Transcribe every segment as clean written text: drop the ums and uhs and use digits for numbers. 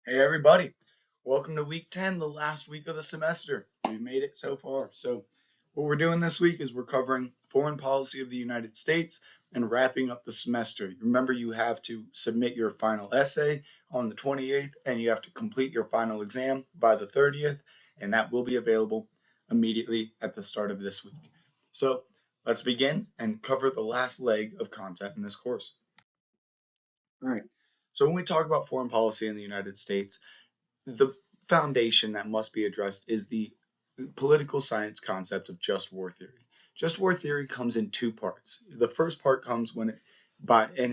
Hey everybody, welcome to week 10, the last week of the semester. We've made it so far. So what we're doing this week is we're covering foreign policy of the United States and wrapping up the semester. Remember, you have to submit your final essay on the 28th and you have to complete your final exam by the 30th, and that will be available immediately at the start of this week. So let's begin and cover the last leg of content in this course. All right. So when we talk about foreign policy in the United States, the foundation that must be addressed is the political science concept of just war theory. Just war theory comes in two parts. The first part comes and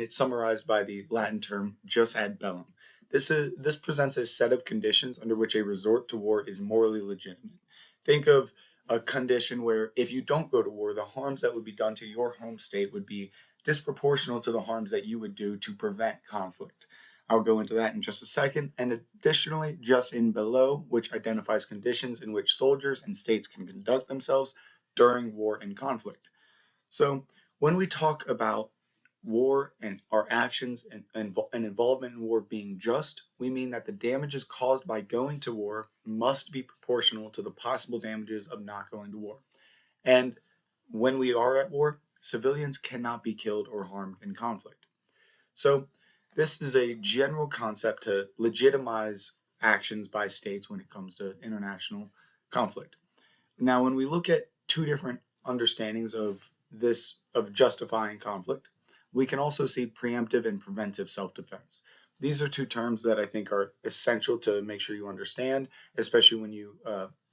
it's summarized by the Latin term jus ad bellum. This presents a set of conditions under which a resort to war is morally legitimate. Think of a condition where if you don't go to war, the harms that would be done to your home state would be disproportional to the harms that you would do to prevent conflict. I'll go into that in just a second. And additionally, jus in bello, which identifies conditions in which soldiers and states can conduct themselves during war and conflict. So when we talk about war and our actions and involvement in war being just, we mean that the damages caused by going to war must be proportional to the possible damages of not going to war. And when we are at war, civilians cannot be killed or harmed in conflict. So this is a general concept to legitimize actions by states when it comes to international conflict. Now, when we look at two different understandings of justifying conflict, we can also see preemptive and preventive self-defense. These are two terms that I think are essential to make sure you understand, especially when you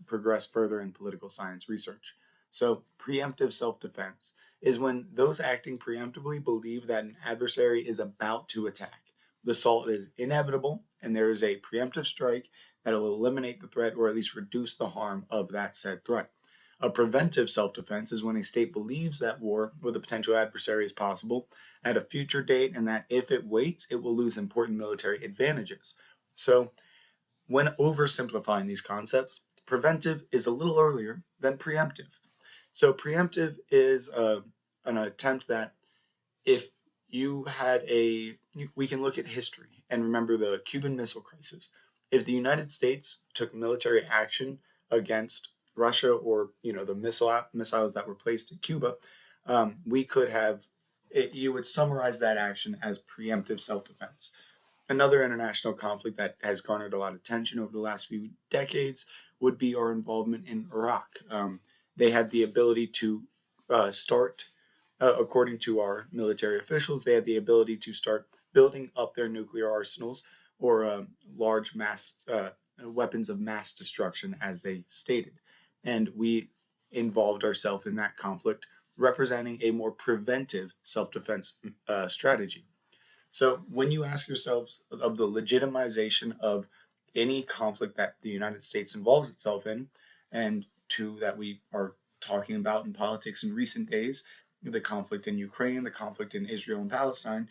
progress further in political science research. So preemptive self-defense is when those acting preemptively believe that an adversary is about to attack. The assault is inevitable, and there is a preemptive strike that will eliminate the threat or at least reduce the harm of that said threat. A preventive self-defense is when a state believes that war with a potential adversary is possible at a future date, and that if it waits, it will lose important military advantages. So when oversimplifying these concepts, preventive is a little earlier than preemptive. So preemptive is an attempt that if you had we can look at history and remember the Cuban Missile Crisis. If the United States took military action against Russia or the missiles that were placed at Cuba, we could have you would summarize that action as preemptive self-defense. Another international conflict that has garnered a lot of attention over the last few decades would be our involvement in Iraq. They had the ability to start, according to our military officials, they had the ability to start building up their nuclear arsenals or large mass weapons of mass destruction, as they stated. And we involved ourselves in that conflict, representing a more preventive self-defense strategy. So when you ask yourselves of the legitimization of any conflict that the United States involves itself in, and two that we are talking about in politics in recent days, the conflict in Ukraine, the conflict in Israel and Palestine,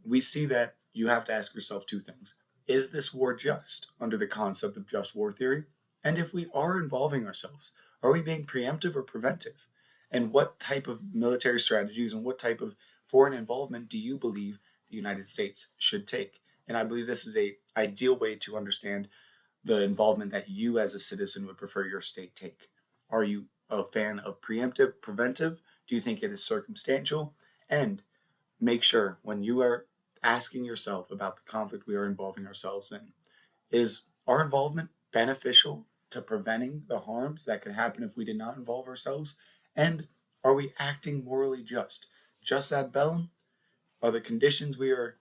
we see that you have to ask yourself two things. Is this war just under the concept of just war theory? And if we are involving ourselves, are we being preemptive or preventive? And what type of military strategies and what type of foreign involvement do you believe the United States should take? And I believe this is a ideal way to understand the involvement that you as a citizen would prefer your state take. Are you a fan of preemptive, preventive? Do you think it is circumstantial? And make sure when you are asking yourself about the conflict we are involving ourselves in, is our involvement beneficial to preventing the harms that could happen if we did not involve ourselves? And are we acting morally just? Jus ad bellum? Are the conditions we are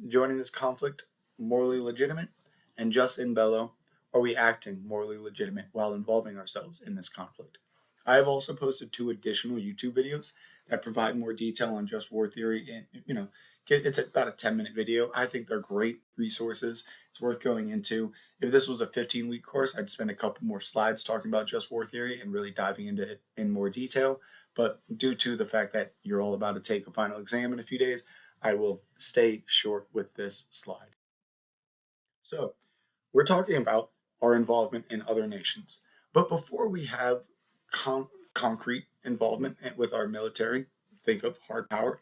joining this conflict morally legitimate? And jus in bello, are we acting morally legitimate while involving ourselves in this conflict? I have also posted two additional YouTube videos that provide more detail on just war theory, and it's about a 10-minute video. I think they're great resources. It's worth going into. If this was a 15-week course, I'd spend a couple more slides talking about just war theory and really diving into it in more detail. But due to the fact that you're all about to take a final exam in a few days, I will stay short with this slide. So we're talking about our involvement in other nations. But before we have concrete involvement with our military, think of hard power,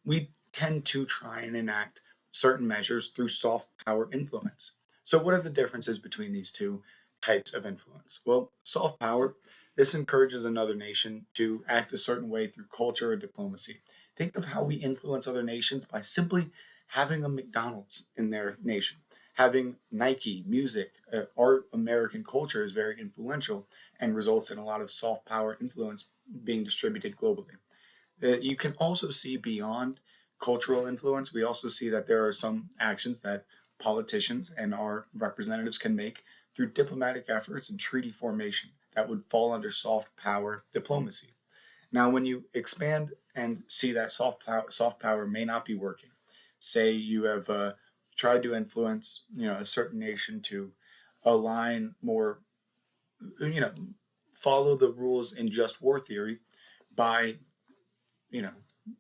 we tend to try and enact certain measures through soft power influence. So what are the differences between these two types of influence? Well, soft power, this encourages another nation to act a certain way through culture or diplomacy. Think of how we influence other nations by simply having a McDonald's in their nation. Having Nike, music, art, American culture is very influential and results in a lot of soft power influence being distributed globally. You can also see beyond cultural influence, we also see that there are some actions that politicians and our representatives can make through diplomatic efforts and treaty formation that would fall under soft power diplomacy. Now, when you expand and see that soft power may not be working, say you have tried to influence, a certain nation to align more, you know, follow the rules in just war theory by you know,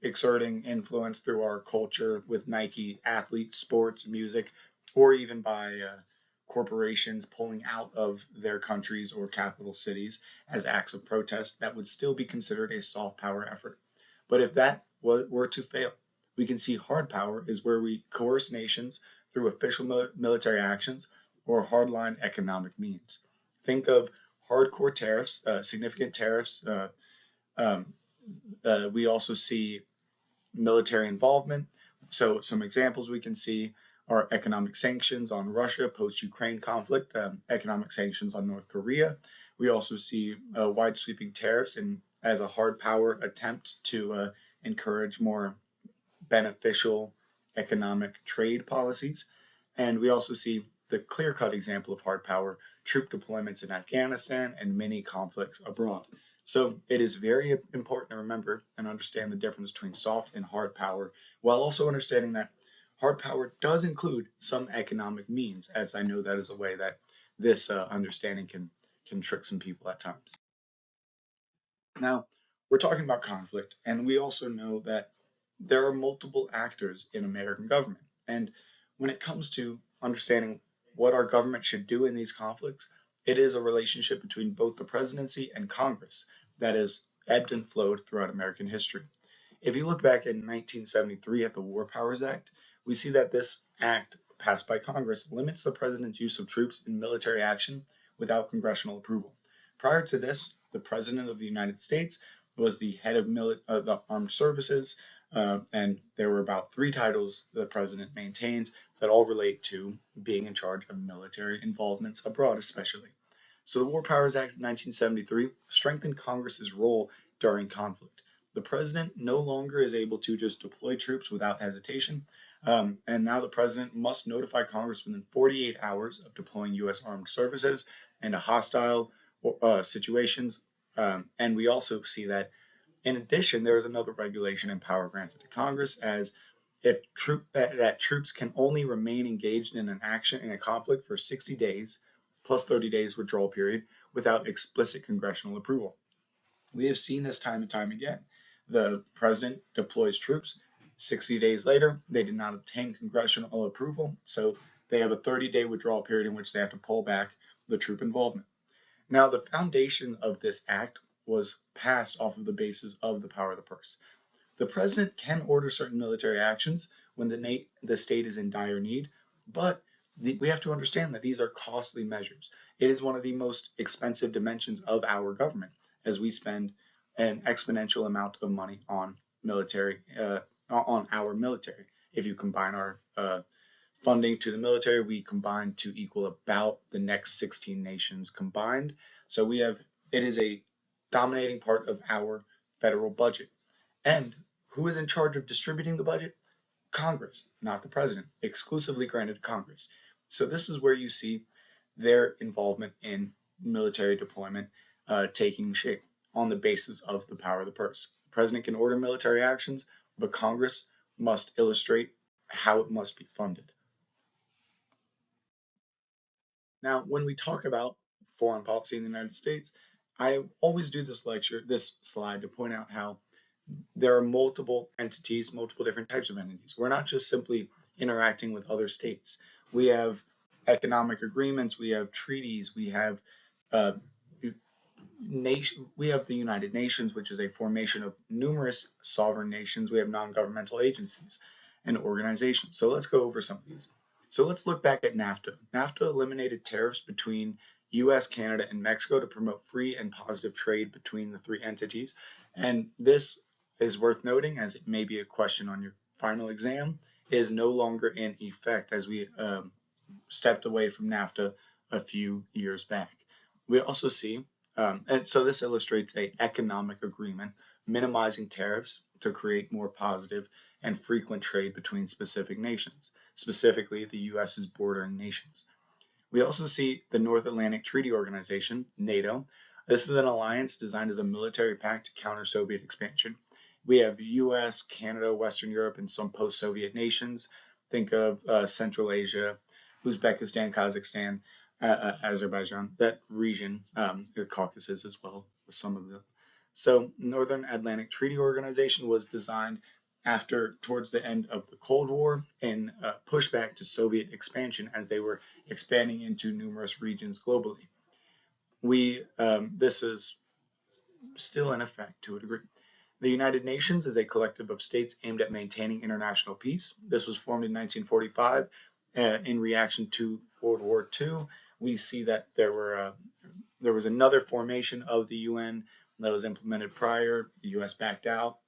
exerting influence through our culture with Nike, athletes, sports, music, or even by corporations pulling out of their countries or capital cities as acts of protest, that would still be considered a soft power effort. But if that were to fail, we can see hard power is where we coerce nations through official military actions or hardline economic means. Think of hardcore tariffs, significant tariffs, um, we also see military involvement. So some examples we can see are economic sanctions on Russia post-Ukraine conflict, economic sanctions on North Korea. We also see wide sweeping tariffs and as a hard power attempt to encourage more beneficial economic trade policies. And we also see the clear-cut example of hard power, troop deployments in Afghanistan and many conflicts abroad. So it is very important to remember and understand the difference between soft and hard power, while also understanding that hard power does include some economic means, as I know that is a way that this understanding can trick some people at times. Now, we're talking about conflict, and we also know that there are multiple actors in American government. And when it comes to understanding what our government should do in these conflicts, it is a relationship between both the presidency and Congress that has ebbed and flowed throughout American history. If you look back in 1973 at the War Powers Act, we see that this act passed by Congress limits the president's use of troops in military action without congressional approval. Prior to this, the President of the United States was the head of the armed services, and there were about 3 titles the president maintains that all relate to being in charge of military involvements abroad, especially. So the War Powers Act of 1973 strengthened Congress's role during conflict. The president no longer is able to just deploy troops without hesitation, and now the president must notify Congress within 48 hours of deploying U.S. armed services into hostile situations. And we also see that in addition, there is another regulation and power granted to Congress as if that troops can only remain engaged in an action in a conflict for 60 days plus 30 days withdrawal period without explicit congressional approval. We have seen this time and time again. The president deploys troops. 60 days later, they did not obtain congressional approval, so they have a 30-day withdrawal period in which they have to pull back the troop involvement. Now, the foundation of this act was passed off of the basis of the power of the purse. The president can order certain military actions when the state is in dire need, but we have to understand that these are costly measures. It is one of the most expensive dimensions of our government, as we spend an exponential amount of money on on our military. If you combine our funding to the military, we combine to equal about the next 16 nations combined. So it is a dominating part of our federal budget. And who is in charge of distributing the budget? Congress, not the president, exclusively granted to Congress. So this is where you see their involvement in military deployment taking shape on the basis of the power of the purse. The president can order military actions, but Congress must illustrate how it must be funded. Now, when we talk about foreign policy in the United States, I always do this slide to point out how there are multiple entities, multiple different types of entities. We're not just simply interacting with other states. We have economic agreements, we have treaties, uh, we have the United Nations, which is a formation of numerous sovereign nations. We have non-governmental agencies and organizations. So let's go over some of these. So let's look back at NAFTA. NAFTA eliminated tariffs between US, Canada, and Mexico to promote free and positive trade between the three entities. And this is worth noting, as it may be a question on your final exam, is no longer in effect as we stepped away from NAFTA a few years back. We also see, and so this illustrates an economic agreement minimizing tariffs to create more positive and frequent trade between specific nations, specifically the US's bordering nations. We also see the North Atlantic Treaty Organization, NATO. This is an alliance designed as a military pact to counter Soviet expansion. We have US, Canada, Western Europe, and some post-Soviet nations. Think of Central Asia, Uzbekistan, Kazakhstan, Azerbaijan, that region, the Caucasus as well, with some of them. So Northern Atlantic Treaty Organization was designed towards the end of the Cold War in pushback to Soviet expansion as they were expanding into numerous regions globally. This is still in effect to a degree. The United Nations is a collective of states aimed at maintaining international peace. This was formed in 1945 in reaction to World War II. We see that there was another formation of the UN that was implemented prior. The US backed out.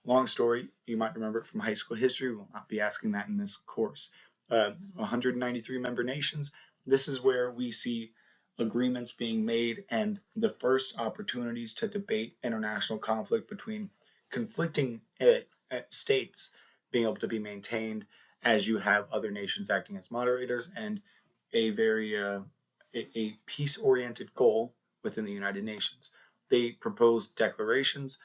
Long story, you might remember it from high school history. We will not be asking that in this course. 193 member nations. This is where we see agreements being made and the first opportunities to debate international conflict between conflicting states being able to be maintained as you have other nations acting as moderators and a very a peace-oriented goal within the United Nations. They propose declarations,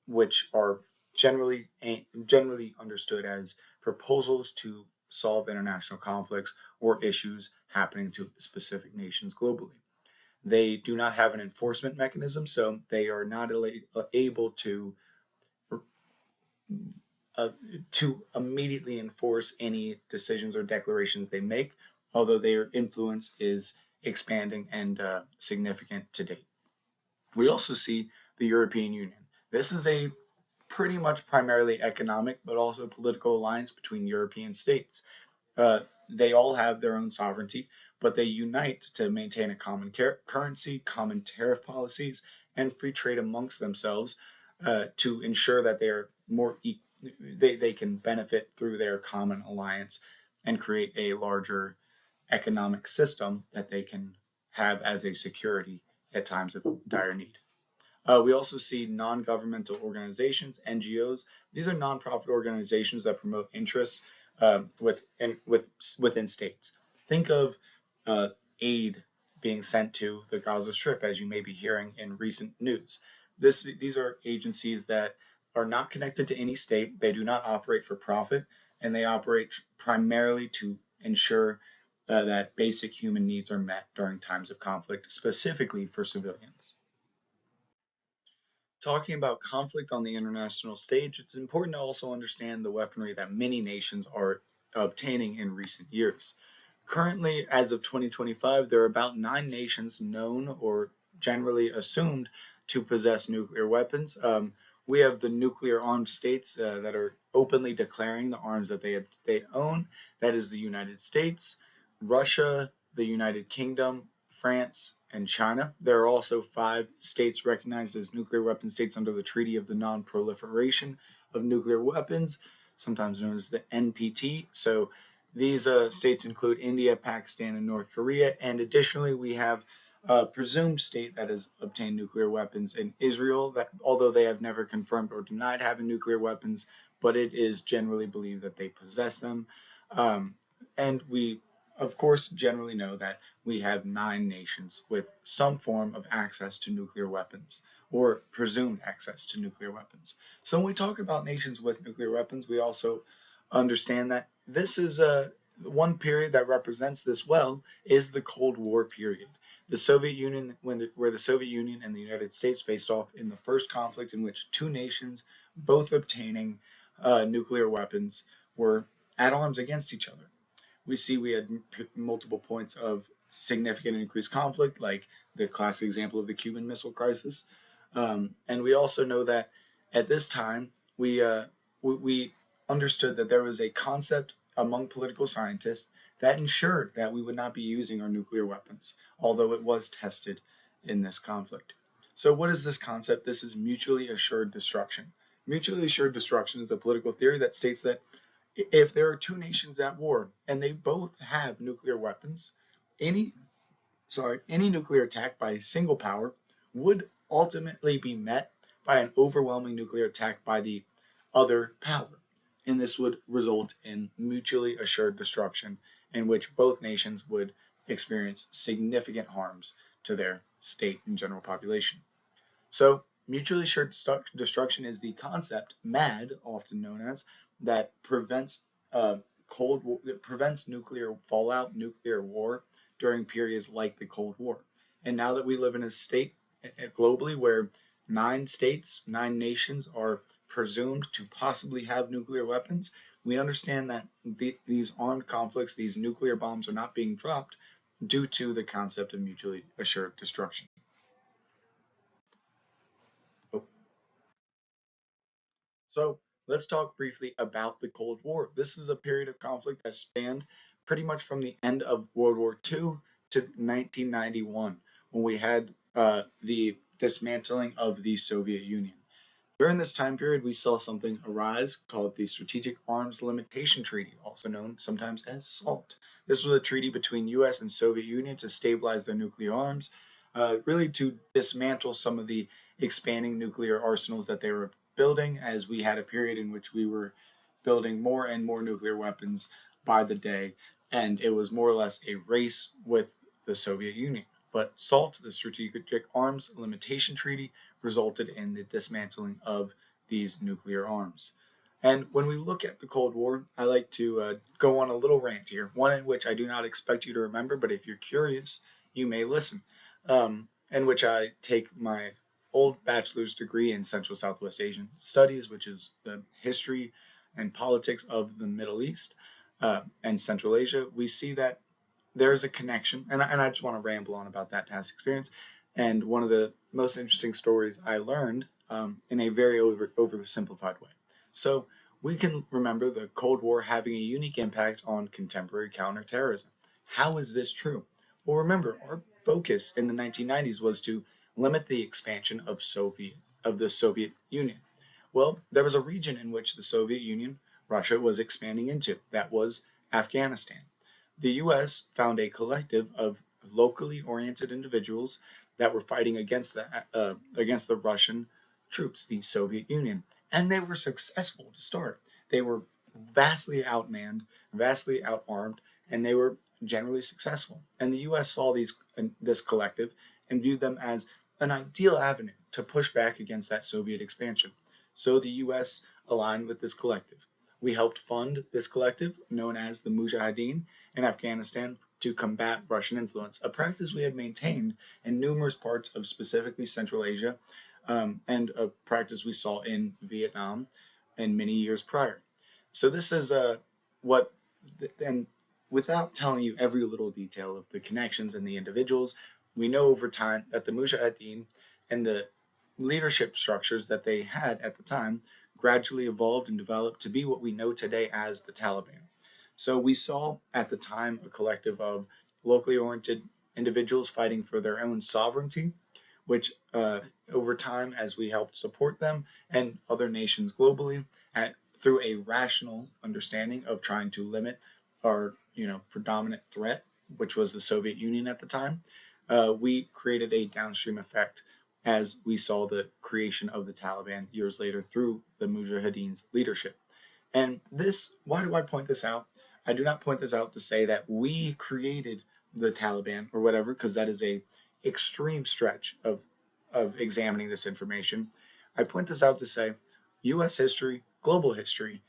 which are generally understood as proposals to solve international conflicts or issues happening to specific nations globally. They do not have an enforcement mechanism, so they are not able to immediately enforce any decisions or declarations they make, although their influence is expanding and significant to date. We also see the European Union. This is a pretty much primarily economic but also political alliance between European states. They all have their own sovereignty, but they unite to maintain a common currency, common tariff policies, and free trade amongst themselves to ensure that they can benefit through their common alliance and create a larger economic system that they can have as a security at times of dire need. We also see non-governmental organizations, NGOs. These are nonprofit organizations that promote interest within states. Think of aid being sent to the Gaza Strip, as you may be hearing in recent news. These are agencies that are not connected to any state. They do not operate for profit, and they operate primarily to ensure that basic human needs are met during times of conflict, specifically for civilians. Talking about conflict on the international stage, it's important to also understand the weaponry that many nations are obtaining in recent years. Currently, as of 2025, there are about 9 nations known or generally assumed to possess nuclear weapons. We have the nuclear armed states that are openly declaring the arms that they own. That is the United States, Russia, the United Kingdom, France, and China. There are also 5 states recognized as nuclear weapon states under the Treaty of the Non-Proliferation of Nuclear Weapons, sometimes known as the NPT. So these states include India, Pakistan, and North Korea. And additionally, we have a presumed state that has obtained nuclear weapons in Israel, that although they have never confirmed or denied having nuclear weapons, but it is generally believed that they possess them. And we, of course, generally know that we have 9 nations with some form of access to nuclear weapons or presumed access to nuclear weapons. So when we talk about nations with nuclear weapons, we also understand that this is one period that represents this well is the Cold War period. The Soviet Union, where the Soviet Union and the United States faced off in the first conflict in which 2 nations, both obtaining nuclear weapons, were at arms against each other. We had multiple points of significant increased conflict, like the classic example of the Cuban Missile Crisis. And we also know that at this time, we understood that there was a concept among political scientists that ensured that we would not be using our nuclear weapons, although it was tested in this conflict. So what is this concept? This is mutually assured destruction. Mutually assured destruction is a political theory that states that if there are two nations at war and they both have nuclear weapons, any nuclear attack by a single power would ultimately be met by an overwhelming nuclear attack by the other power. And this would result in mutually assured destruction, in which both nations would experience significant harms to their state and general population. So, mutually assured destruction is the concept, MAD, often known as, that prevents that prevents nuclear fallout, nuclear war during periods like the Cold War. And now that we live in a state globally where 9 states, 9 nations are presumed to possibly have nuclear weapons, we understand that these armed conflicts, these nuclear bombs are not being dropped due to the concept of mutually assured destruction. So let's talk briefly about the Cold War. This is a period of conflict that spanned pretty much from the end of World War II to 1991, when we had the dismantling of the Soviet Union. During this time period, we saw something arise called the Strategic Arms Limitation Treaty, also known sometimes as SALT. This was a treaty between U.S. and Soviet Union to stabilize their nuclear arms, really to dismantle some of the expanding nuclear arsenals that they were building, as we had a period in which we were building more and more nuclear weapons by the day, and it was more or less a race with the Soviet Union. But SALT, the Strategic Arms Limitation Treaty, resulted in the dismantling of these nuclear arms. And when we look at the Cold War, I like to go on a little rant here, one in which I do not expect you to remember, but if you're curious, you may listen, in which I take my old bachelor's degree in Central Southwest Asian Studies, which is the history and politics of the Middle East and Central Asia. We see that there's a connection, and I just want to ramble on about that past experience. And one of the most interesting stories I learned in a very oversimplified way. So we can remember the Cold War having a unique impact on contemporary counterterrorism. How is this true? Well, remember, our focus in the 1990s was to limit the expansion of the Soviet Union. Well, there was a region in which the Soviet Union, Russia, was expanding into. That was Afghanistan. The U.S. found a collective of locally oriented individuals that were fighting against the Russian troops, the Soviet Union, and they were successful to start. They were vastly outmanned, vastly outarmed, and they were generally successful. And the U.S. saw this collective and viewed them as an ideal avenue to push back against that Soviet expansion. So the U.S. aligned with this collective. We helped fund this collective, known as the Mujahideen, in Afghanistan to combat Russian influence, a practice we had maintained in numerous parts of specifically Central Asia, and a practice we saw in Vietnam and many years prior. So this is and without telling you every little detail of the connections and the individuals, we know over time that the Mujahideen and the leadership structures that they had at the time gradually evolved and developed to be what we know today as the Taliban. So we saw at the time a collective of locally oriented individuals fighting for their own sovereignty, which over time, as we helped support them and other nations globally, through a rational understanding of trying to limit our predominant threat, which was the Soviet Union at the time, we created a downstream effect as we saw the creation of the Taliban years later through the Mujahideen's leadership. And this, why do I point this out? I do not point this out to say that we created the Taliban or whatever, because that is a extreme stretch of examining this information. I point this out to say U.S. history, global history,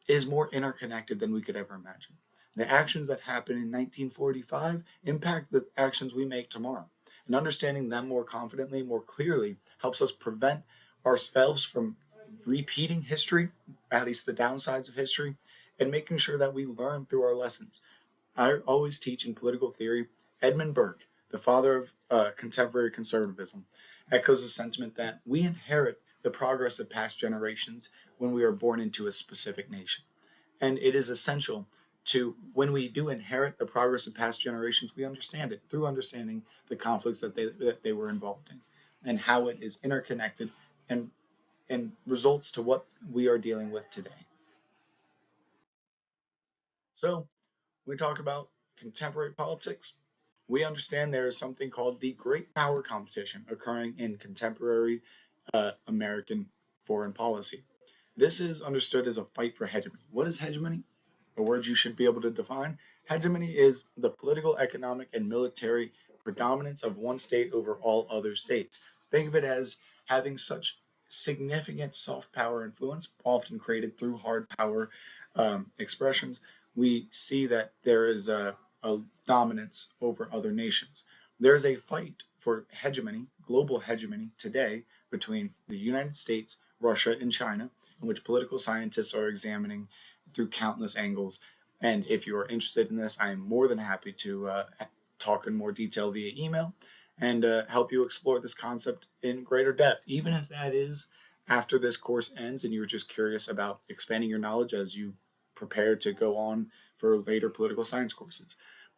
is more interconnected than we could ever imagine. The actions that happened in 1945 impact the actions we make tomorrow. And understanding them more confidently, more clearly, helps us prevent ourselves from repeating history, at least the downsides of history, and making sure that we learn through our lessons. I always teach in political theory. Edmund Burke, the father of contemporary conservatism, echoes the sentiment that we inherit the progress of past generations when we are born into a specific nation. And it is essential when we do inherit the progress of past generations, we understand it through understanding the conflicts that they were involved in and how it is interconnected and results to what we are dealing with today. So when we talk about contemporary politics, we understand there is something called the great power competition occurring in contemporary American foreign policy. This is understood as a fight for hegemony. What is hegemony? A word you should be able to define. Hegemony is the political, economic, and military predominance of one state over all other states. Think of it as having such significant soft power influence, often created through hard power expressions. We see that there is a dominance over other nations. There's a fight for hegemony, global hegemony today between the United States, Russia, and China, in which political scientists are examining through countless angles. And if you are interested in this, I am more than happy to talk in more detail via email and help you explore this concept in greater depth, even if that is after this course ends and you're just curious about expanding your knowledge as you prepare to go on for later political science courses.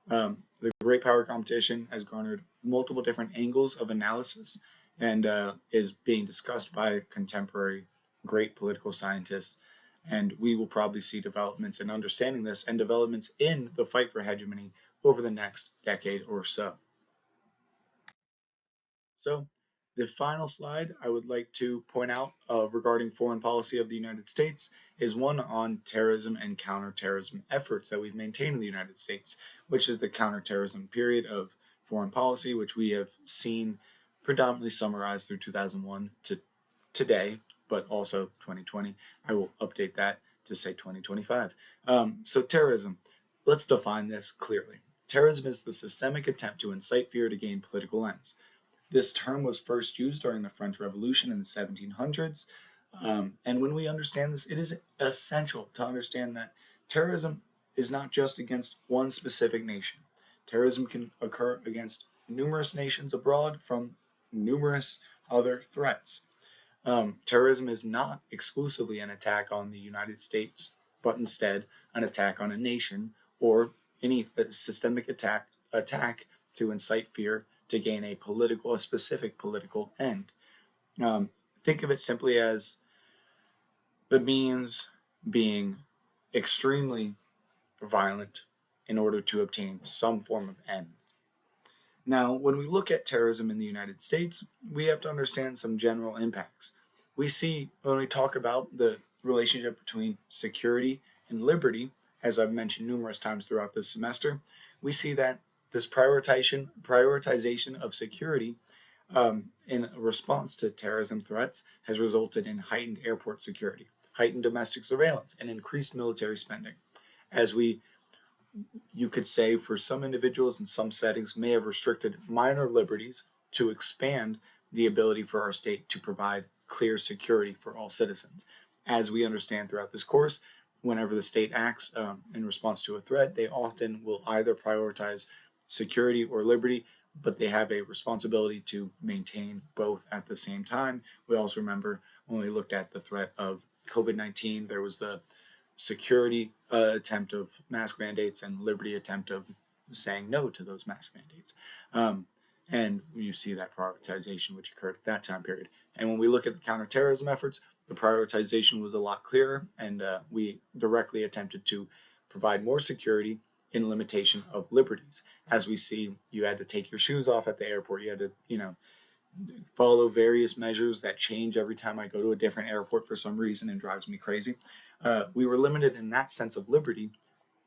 The Great Power Competition has garnered multiple different angles of analysis and is being discussed by contemporary great political scientists. And we will probably see developments in understanding this and developments in the fight for hegemony over the next decade or so. So the final slide I would like to point out regarding foreign policy of the United States is one on terrorism and counterterrorism efforts that we've maintained in the United States, which is the counterterrorism period of foreign policy, which we have seen predominantly summarized through 2001 to today, but also 2020. I will update that to say 2025. So terrorism, let's define this clearly. Terrorism is the systemic attempt to incite fear to gain political ends. This term was first used during the French Revolution in the 1700s. And when we understand this, it is essential to understand that terrorism is not just against one specific nation. Terrorism can occur against numerous nations abroad from numerous other threats. Terrorism is not exclusively an attack on the United States, but instead an attack on a nation or any systemic attack to incite fear to gain a specific political end. Think of it simply as the means being extremely violent in order to obtain some form of end. Now, when we look at terrorism in the United States, we have to understand some general impacts. We see when we talk about the relationship between security and liberty, as I've mentioned numerous times throughout this semester, we see that this prioritization of security in response to terrorism threats has resulted in heightened airport security, heightened domestic surveillance, and increased military spending. As you could say, for some individuals in some settings, may have restricted minor liberties to expand the ability for our state to provide clear security for all citizens. As we understand throughout this course, whenever the state acts in response to a threat, they often will either prioritize security or liberty, but they have a responsibility to maintain both at the same time. We also remember when we looked at the threat of COVID-19, there was the security attempt of mask mandates and liberty attempt of saying no to those mask mandates. And you see that prioritization which occurred at that time period. And when we look at the counterterrorism efforts, the prioritization was a lot clearer, and we directly attempted to provide more security in limitation of liberties. As we see, you had to take your shoes off at the airport. You had to, follow various measures that change every time I go to a different airport for some reason and drives me crazy. We were limited in that sense of liberty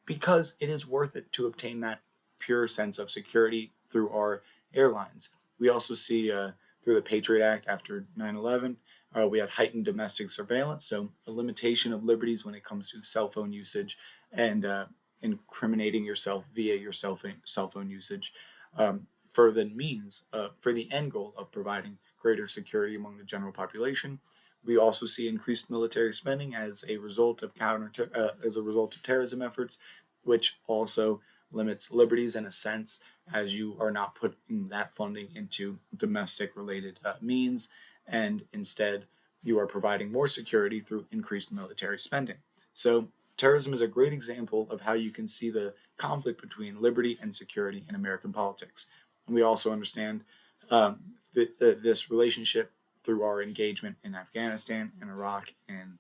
because it is worth it to obtain that pure sense of security through our airlines. We also see through the Patriot Act after 9/11, we had heightened domestic surveillance, so a limitation of liberties when it comes to cell phone usage and incriminating yourself via your cell phone usage for the end goal of providing greater security among the general population. We also see increased military spending as a result of terrorism efforts, which also limits liberties in a sense, as you are not putting that funding into domestic related means, and instead you are providing more security through increased military spending. So Terrorism is a great example of how you can see the conflict between liberty and security in American politics. And we also understand this relationship through our engagement in Afghanistan and Iraq in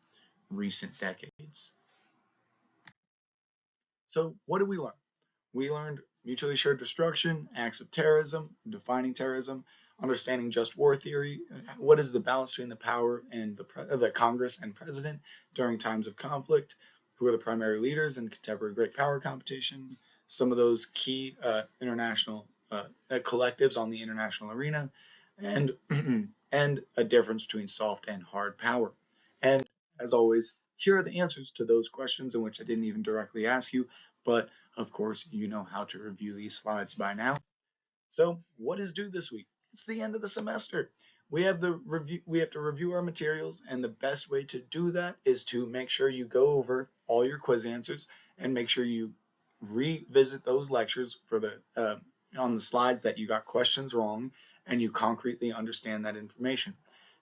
recent decades. So what did we learn? We learned mutually assured destruction, acts of terrorism, defining terrorism, understanding just war theory, what is the balance between the power and the Congress and president during times of conflict, who are the primary leaders in contemporary great power competition, some of those key international collectives on the international arena, and and a difference between soft and hard power. And as always, here are the answers to those questions in which I didn't even directly ask you, but of course you know how to review these slides by now. So what is due this week? It's the end of the semester. We have to review our materials, and the best way to do that is to make sure you go over all your quiz answers and make sure you revisit those lectures for the on the slides that you got questions wrong, and you concretely understand that information.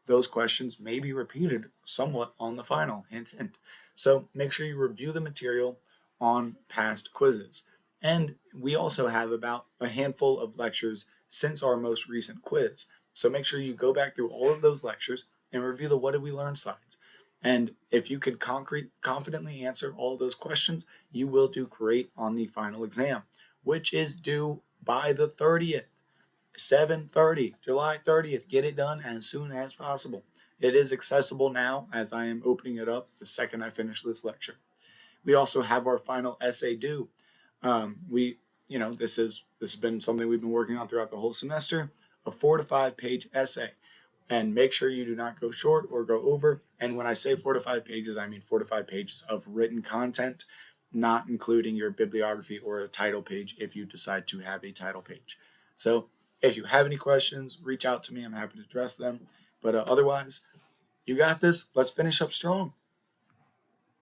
Those questions may be repeated somewhat on the final, hint, hint. So make sure you review the material on past quizzes. And we also have about a handful of lectures since our most recent quiz. So make sure you go back through all of those lectures and review the what did we learn slides. And if you can confidently answer all of those questions, you will do great on the final exam, which is due by the 30th. 7:30, July 30th. Get it done as soon as possible. It is accessible now as I am opening it up the second I finish this lecture. We also have our final essay due. This has been something we've been working on throughout the whole semester, a 4 to 5 page essay. And make sure you do not go short or go over. And when I say 4 to 5 pages, I mean 4 to 5 pages of written content, not including your bibliography or a title page if you decide to have a title page. So if you have any questions, reach out to me. I'm happy to address them. But otherwise, you got this. Let's finish up strong.